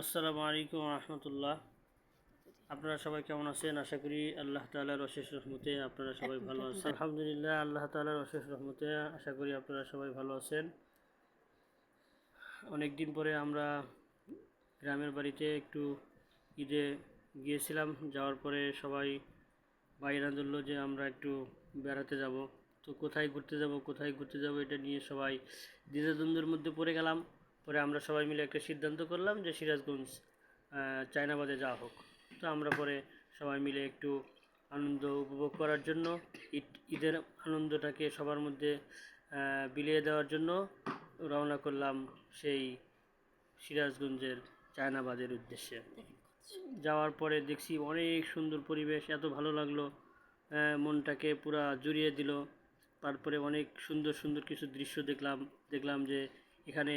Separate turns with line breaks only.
আসসালামু আলাইকুম রহমতুল্লাহ। আপনারা সবাই কেমন আছেন? আশা করি আল্লাহ তাআলার অশেষ রহমতে আপনারা সবাই ভালো আছেন। আলহামদুলিল্লাহ, আল্লাহ তাআলার অশেষ রহমতে আশা করি আপনারা সবাই ভালো আছেন। অনেক দিন পরে আমরা গ্রামের বাড়িতে একটু ঈদে গিয়েছিলাম। যাওয়ার পরে সবাই বাইরে ধরল যে আমরা একটু বেড়াতে যাব। তো কোথায় ঘুরতে যাব এটা নিয়ে সবাই দ্বিধাদ্বন্দ্বের মধ্যে পড়ে গেলাম। পরে আমরা সবাই মিলে একটা সিদ্ধান্ত করলাম যে সিরাজগঞ্জ চায়নাবাদে যাওয়া হোক। তো আমরা পরে সবাই মিলে একটু আনন্দ উপভোগ করার জন্য ঈদের আনন্দটাকে সবার মধ্যে বিলিয়ে দেওয়ার জন্য রওনা করলাম সেই সিরাজগঞ্জের চায়নাবাদের উদ্দেশ্যে। যাওয়ার পরে দেখছি অনেক সুন্দর পরিবেশ, এত ভালো লাগলো, মনটাকে পুরা জুড়িয়ে দিল। তারপরে অনেক সুন্দর সুন্দর কিছু দৃশ্য দেখলাম যে এখানে